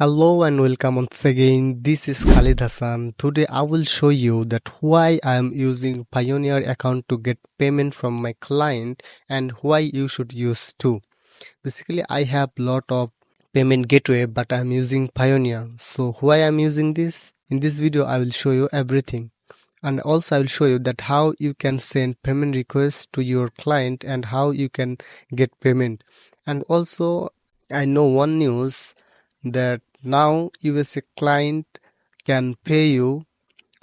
Hello and welcome once again. This is Khalid Hassan. Today I will show you that why I am using Payoneer account to get payment from my client and why you should use too. Basically, I have lot of payment gateway, but I'm using Payoneer. So why I'm using this? In this video, I will show you everything. And also I will show you that how you can send payment requests to your client and how you can get payment. And also I know one news that now USA client can pay you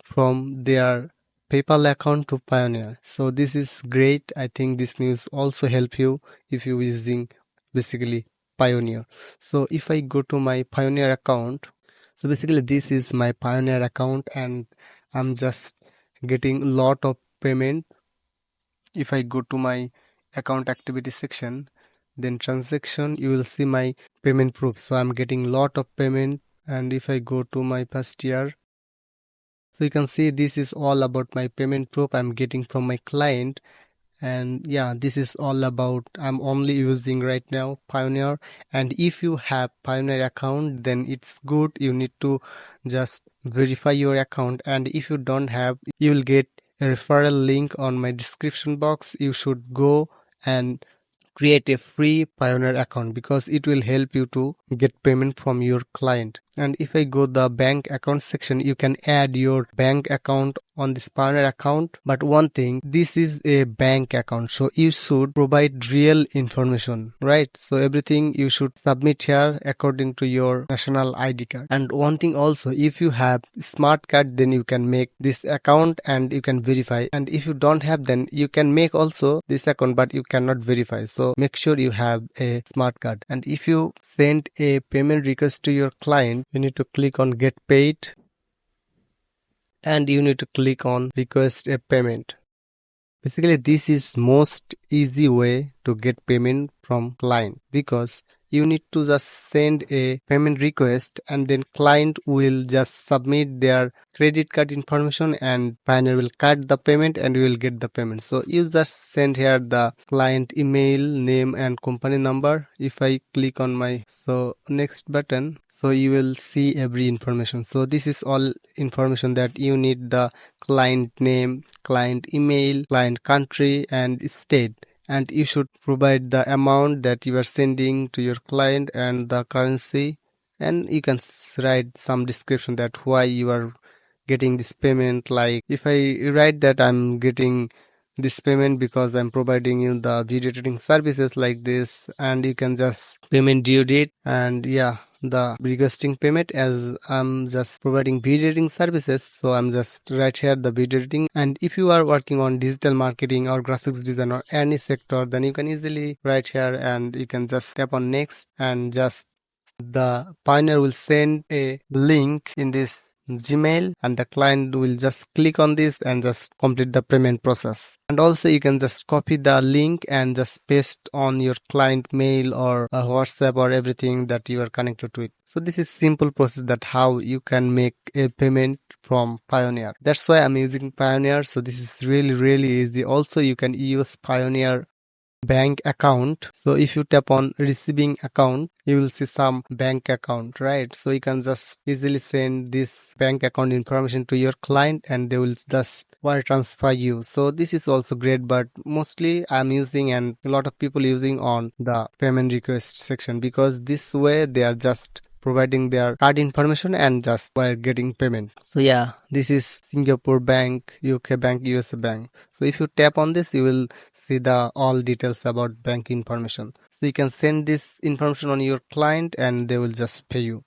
from their PayPal account to Pioneer. So this is great. I think this news also help you if you're using basically Pioneer. So if I go to my Pioneer account, so basically this is my Pioneer account and I'm just getting a lot of payment. If I go to my account activity section, then transaction, you will see my payment proof. So I'm getting lot of payment. And if I go to my past year, so you can see this is all about my payment proof I'm getting from my client. And yeah, this is all about, I'm only using right now Pioneer. And if you have Pioneer account, then it's good, you need to just verify your account. And if you don't have, you will get a referral link on my description box. You should go and create a free Pioneer account because it will help you to get payment from your client. And if I go the bank account section, you can add your bank account on this Pioneer account. But one thing, this is a bank account, so you should provide real information, right? So everything you should submit here according to your national ID card. And one thing also, if you have smart card, then you can make this account and you can verify. And if you don't have, then you can make also this account, but you cannot verify. So make sure you have a smart card. And if you send a payment request to your client, you need to click on get paid and you need to click on request a payment. Basically, this is most easy way to get payment from client because you need to just send a payment request and then client will just submit their credit card information and Pioneer will cut the payment and you will get the payment. So you just send here the client email, name and company number. If I click on my next button, so you will see every information. So this is all information that you need: the client name, client email, client country and state. And you should provide the amount that you are sending to your client and the currency. And you can write some description that why you are getting this payment. Like if I write that I'm getting this payment because I'm providing you the video editing services like this, and you can just payment due date. And yeah, the requesting payment, as I'm just providing video editing services, so I'm just right here the video editing. And if you are working on digital marketing or graphics design or any sector, then you can easily write here and you can just tap on next and just the Pioneer will send a link in this Gmail and the client will just click on this and just complete the payment process. And also you can just copy the link and just paste on your client mail or WhatsApp or everything that you are connected with. So this is simple process that how you can make a payment from Pioneer. That's why I'm using Pioneer. So this is really easy. Also you can use Pioneer bank account. So if you tap on receiving account, you will see some bank account, right? So you can just easily send this bank account information to your client and they will just wire transfer you. So this is also great, but mostly I'm using and a lot of people using on the payment request section because this way they are just providing their card information and just by getting payment. So yeah, this is Singapore bank, UK bank, USA bank. So if you tap on this, you will see the all details about bank information. So you can send this information on your client and they will just pay you.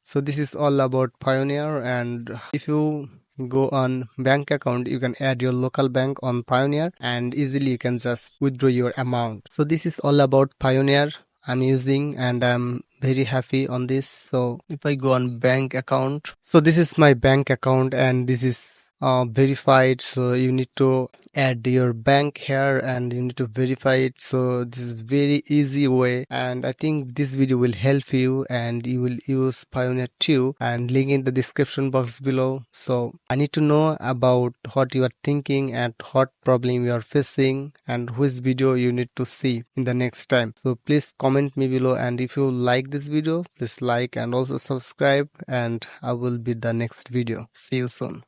So this is all about Pioneer. And if you go on bank account, you can add your local bank on Pioneer and easily you can just withdraw your amount. So this is all about Pioneer I'm using and I'm very happy on this. So if I go on bank account, so this is my bank account and this is verified, so you need to add your bank here and you need to verify it. So this is very easy way, and I think this video will help you and you will use Payoneer too, and link in the description box below. So I need to know about what you are thinking and what problem you are facing and which video you need to see in the next time. So please comment me below, and if you like this video, please like and also subscribe, and I will be the next video. See you soon.